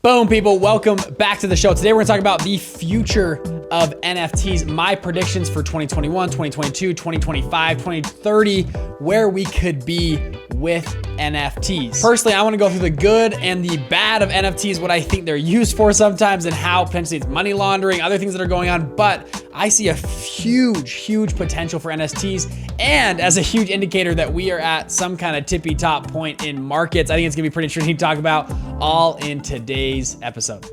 Boom, people, welcome back to the show. Today we're gonna talk about the future of NFTs, my predictions for 2021, 2022, 2025, 2030, where we could be with NFTs. Personally, I wanna go through the good and the bad of NFTs, what I think they're used for sometimes, and how potentially it's money laundering, other things that are going on, but I see a huge potential for NFTs, and as a huge indicator that we are at some kind of tippy top point in markets. I think it's gonna be pretty interesting to talk about all in today's episode.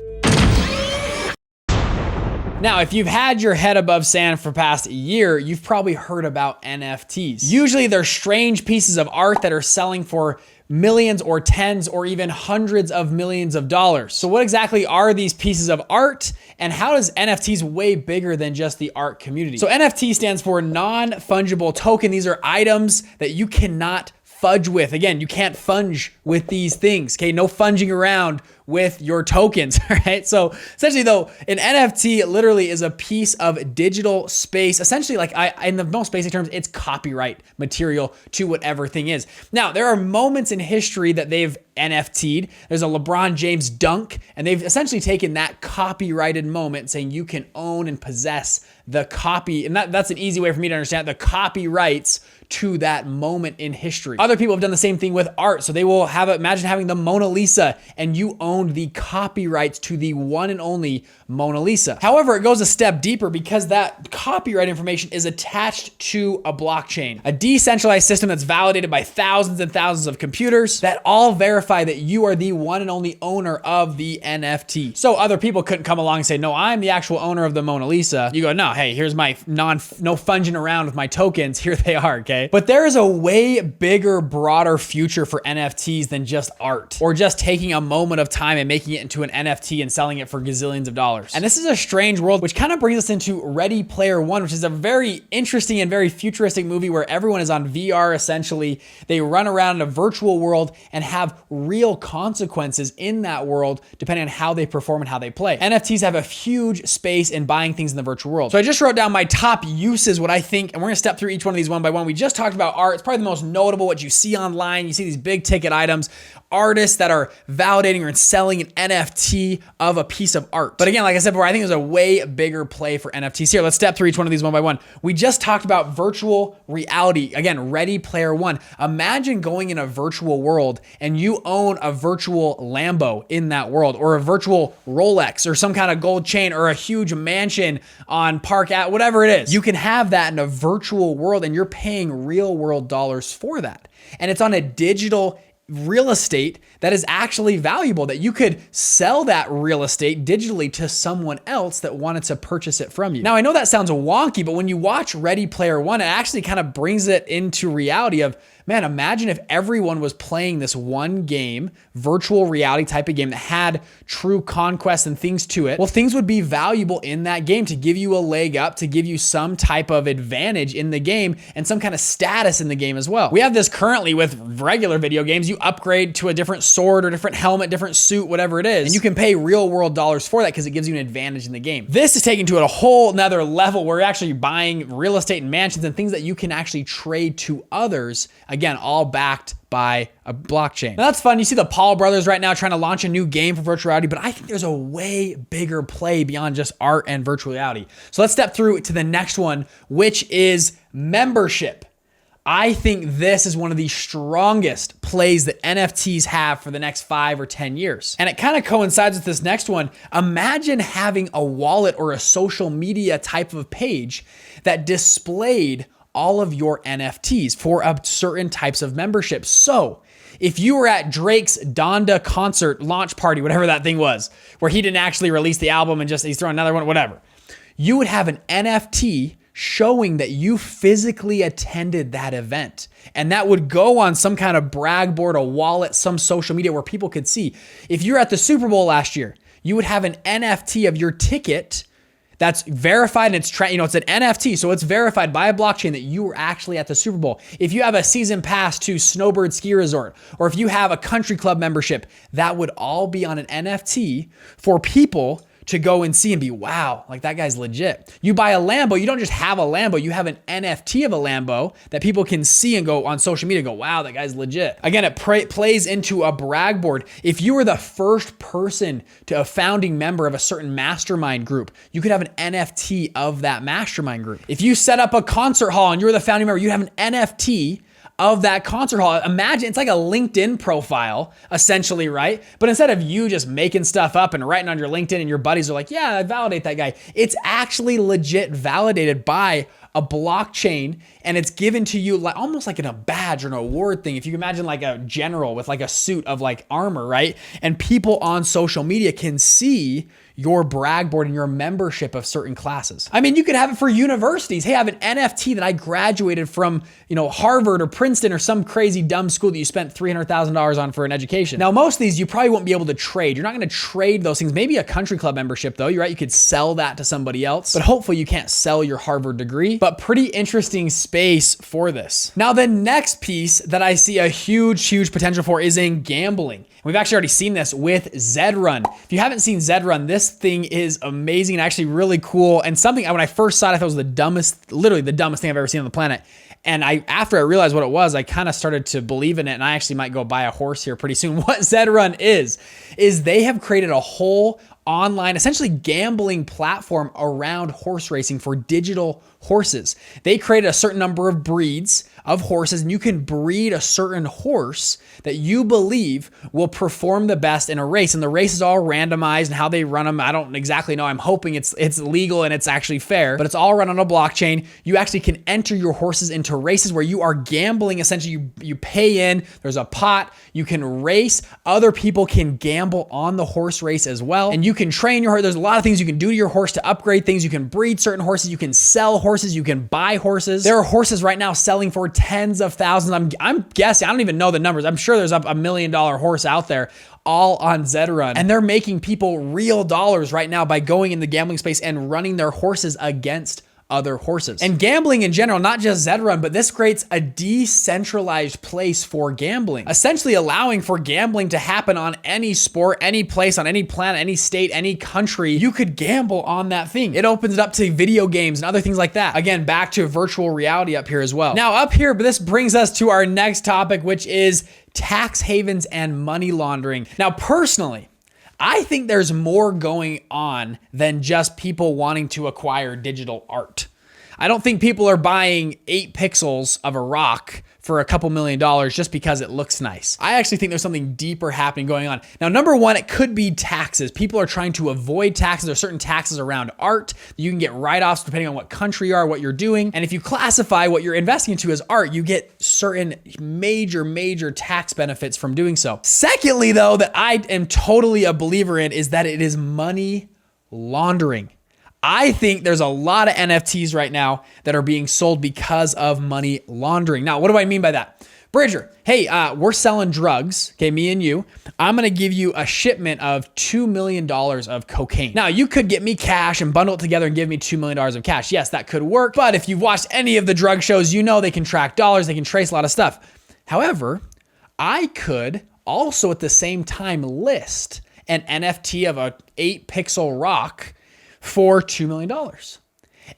Now, if you've had your head above sand for past year, you've probably heard about NFTs. Usually they're strange pieces of art that are selling for millions or tens or even hundreds of millions of dollars. So what exactly are these pieces of art, and how does NFTs way bigger than just the art community? So NFT stands for non-fungible token. These are items that you cannot fudge with. Again, you can't funge with these things, okay? No funging around with your tokens, all right? So essentially though, an NFT literally is a piece of digital space. Essentially, like in the most basic terms, it's copyright material to whatever thing is. Now, there are moments in history that they've NFT'd. There's a LeBron James dunk, and they've essentially taken that copyrighted moment saying you can own and possess the copy, and that's an easy way for me to understand the copyrights to that moment in history. Other people have done the same thing with art. So they will imagine having the Mona Lisa and you owned the copyrights to the one and only Mona Lisa. However, it goes a step deeper because that copyright information is attached to a blockchain, a decentralized system that's validated by thousands and thousands of computers that all verify that you are the one and only owner of the NFT. So other people couldn't come along and say, no, I'm the actual owner of the Mona Lisa. You go, no, hey, here's my no funging around with my tokens. Here they are, okay? But there is a way bigger, broader future for NFTs than just art or just taking a moment of time and making it into an NFT and selling it for gazillions of dollars. And this is a strange world, which kind of brings us into Ready Player One, which is a very interesting and very futuristic movie where everyone is on VR essentially. They run around in a virtual world and have real consequences in that world depending on how they perform and how they play. NFTs have a huge space in buying things in the virtual world. So I just wrote down my top uses, what I think, and we're gonna step through each one of these one by one. We just talked about art. It's probably the most notable, what you see online. You see these big ticket items, artists that are validating or selling an NFT of a piece of art. But again, like I said before, I think there's a way bigger play for NFTs here. Let's step through each one of these one by one. We just talked about virtual reality. Again, Ready Player One. Imagine going in a virtual world and you own a virtual Lambo in that world, or a virtual Rolex, or some kind of gold chain, or a huge mansion on Park Ave, whatever it is. You can have that in a virtual world and you're paying real world dollars for that. And it's on a digital real estate that is actually valuable, that you could sell that real estate digitally to someone else that wanted to purchase it from you. Now, I know that sounds wonky, but when you watch Ready Player One, it actually kind of brings it into reality of, man, imagine if everyone was playing this one game, virtual reality type of game that had true conquest and things to it. Well, things would be valuable in that game to give you a leg up, to give you some type of advantage in the game and some kind of status in the game as well. We have this currently with regular video games. You upgrade to a different sword or different helmet, different suit, whatever it is, and you can pay real world dollars for that because it gives you an advantage in the game. This is taken to a whole nother level where you're actually buying real estate and mansions and things that you can actually trade to others. Again, all backed by a blockchain. Now that's fun. You see the Paul brothers right now trying to launch a new game for virtual reality, but I think there's a way bigger play beyond just art and virtual reality. So let's step through to the next one, which is membership. I think this is one of the strongest plays that NFTs have for the next 5 or 10 years. And it kind of coincides with this next one. Imagine having a wallet or a social media type of page that displayed all of your NFTs for a certain types of memberships. So if you were at Drake's Donda concert launch party, whatever that thing was, where he didn't actually release the album and just he's throwing another one, whatever, you would have an NFT showing that you physically attended that event. And that would go on some kind of brag board, a wallet, some social media where people could see. If you're at the Super Bowl last year, you would have an NFT of your ticket that's verified, and it's an NFT, so it's verified by a blockchain that you were actually at the Super Bowl. If you have a season pass to Snowbird Ski Resort, or if you have a country club membership, that would all be on an NFT for people to go and see and be, wow, like that guy's legit. You buy a Lambo, you don't just have a Lambo, you have an NFT of a Lambo that people can see and go on social media, go, wow, that guy's legit. Again, it plays into a brag board. If you were the first person to a founding member of a certain mastermind group, you could have an NFT of that mastermind group. If you set up a concert hall and you're the founding member, you have an NFT of that concert hall. Imagine it's like a LinkedIn profile, essentially, right? But instead of you just making stuff up and writing on your LinkedIn and your buddies are like, yeah, I validate that guy, it's actually legit validated by a blockchain, and it's given to you like almost like in a badge or an award thing. If you can imagine like a general with like a suit of like armor, right? And people on social media can see your brag board and your membership of certain classes. I mean, you could have it for universities. Hey, I have an NFT that I graduated from, Harvard or Princeton or some crazy dumb school that you spent $300,000 on for an education. Now, most of these you probably won't be able to trade. You're not going to trade those things. Maybe a country club membership though. You're right. You could sell that to somebody else, but hopefully you can't sell your Harvard degree. But pretty interesting space for this. Now, the next piece that I see a huge potential for is in gambling. We've actually already seen this with Zedrun. If you haven't seen Zedrun, this thing is amazing and actually really cool. And something, when I first saw it, I thought it was literally the dumbest thing I've ever seen on the planet. And after I realized what it was, I kind of started to believe in it. And I actually might go buy a horse here pretty soon. What Zedrun is they have created a whole online, essentially gambling platform around horse racing for digital horses. They created a certain number of breeds of horses, and you can breed a certain horse that you believe will perform the best in a race. And the race is all randomized, and how they run them, I don't exactly know. I'm hoping it's legal and it's actually fair, but it's all run on a blockchain. You actually can enter your horses into races where you are gambling. Essentially, you pay in, there's a pot, you can race. Other people can gamble on the horse race as well. And you can train your horse. There's a lot of things you can do to your horse to upgrade things. You can breed certain horses. You can sell horses. You can buy horses. There are horses right now selling for tens of thousands. I'm guessing, I don't even know the numbers. I'm sure there's a $1 million horse out there, all on Zedrun. And they're making people real dollars right now by going in the gambling space and running their horses against other horses. And gambling in general, not just Zedrun, but this creates a decentralized place for gambling, essentially allowing for gambling to happen on any sport, any place, on any planet, any state, any country. You could gamble on that thing. It opens it up to video games and other things like that. Again, back to virtual reality up here as well. Now up here, but this brings us to our next topic, which is tax havens and money laundering. Now, personally, I think there's more going on than just people wanting to acquire digital art. I don't think people are buying 8 pixels of a rock for a couple $1 million just because it looks nice. I actually think there's something deeper happening going on. Now, number one, it could be taxes. People are trying to avoid taxes. There's certain taxes around art. You can get write-offs depending on what country you are, what you're doing. And if you classify what you're investing into as art, you get certain major tax benefits from doing so. Secondly, though, that I am totally a believer in is that it is money laundering. I think there's a lot of NFTs right now that are being sold because of money laundering. Now, what do I mean by that? Bridger, hey, we're selling drugs, okay, me and you. I'm gonna give you a shipment of $2 million of cocaine. Now, you could get me cash and bundle it together and give me $2 million of cash. Yes, that could work, but if you've watched any of the drug shows, you know they can track dollars, they can trace a lot of stuff. However, I could also at the same time list an NFT of a 8-pixel rock for $2 million.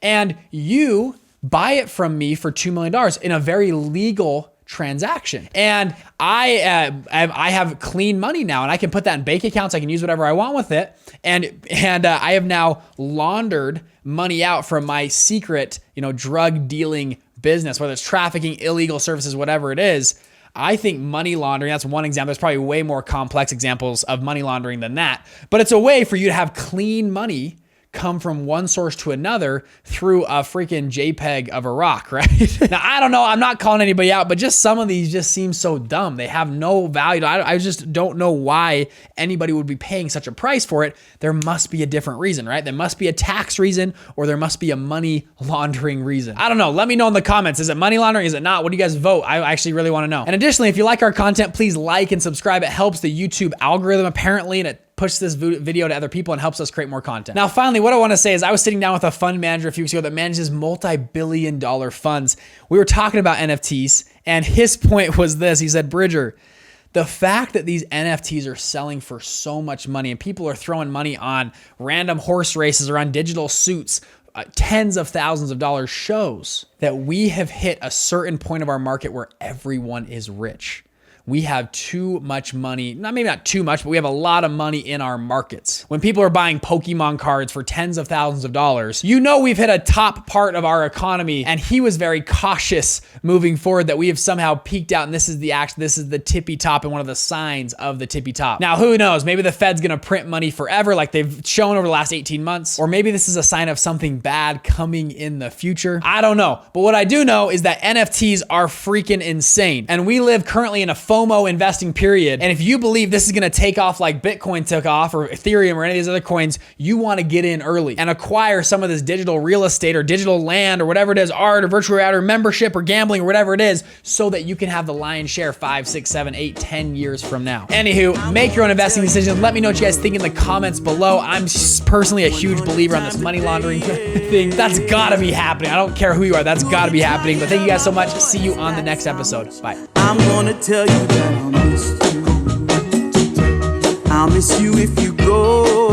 And you buy it from me for $2 million in a very legal transaction. And I have clean money now, and I can put that in bank accounts. I can use whatever I want with it. And I have now laundered money out from my secret, drug dealing business, whether it's trafficking, illegal services, whatever it is. I think money laundering, that's one example. There's probably way more complex examples of money laundering than that. But it's a way for you to have clean money come from one source to another through a freaking JPEG of a rock, right? Now, I don't know. I'm not calling anybody out, but just some of these just seem so dumb. They have no value. I just don't know why anybody would be paying such a price for it. There must be a different reason, right? There must be a tax reason, or there must be a money laundering reason. I don't know. Let me know in the comments. Is it money laundering? Is it not? What do you guys vote? I actually really want to know. And additionally, if you like our content, please like and subscribe. It helps the YouTube algorithm apparently, and it push this video to other people and helps us create more content. Now, finally, what I want to say is I was sitting down with a fund manager a few weeks ago that manages multi-billion-dollar funds. We were talking about NFTs, and his point was this. He said, Bridger, The fact that these NFTs are selling for so much money and people are throwing money on random horse races or on digital suits, tens of thousands of dollars, shows that we have hit a certain point of our market where everyone is rich. We have too much money, maybe not too much, but we have a lot of money in our markets. When people are buying Pokemon cards for tens of thousands of dollars, you know we've hit a top part of our economy, and he was very cautious moving forward that we have somehow peaked out, and this is the tippy top and one of the signs of the tippy top. Now, who knows? Maybe the Fed's gonna print money forever like they've shown over the last 18 months, or maybe this is a sign of something bad coming in the future. I don't know, but what I do know is that NFTs are freaking insane, and we live currently in a FOMO investing period. And if you believe this is going to take off like Bitcoin took off, or Ethereum, or any of these other coins, you want to get in early and acquire some of this digital real estate or digital land or whatever it is, art or virtual reality or membership or gambling or whatever it is, so that you can have the lion's share 5, 6, 7, 8, 10 years from now. Anywho, make your own investing decisions. Let me know what you guys think in the comments below. I'm personally a huge believer on this money laundering thing. That's got to be happening. I don't care who you are. That's got to be happening. But thank you guys so much. See you on the next episode. Bye. I'm gonna tell you that I'll miss you. I'll miss you if you go.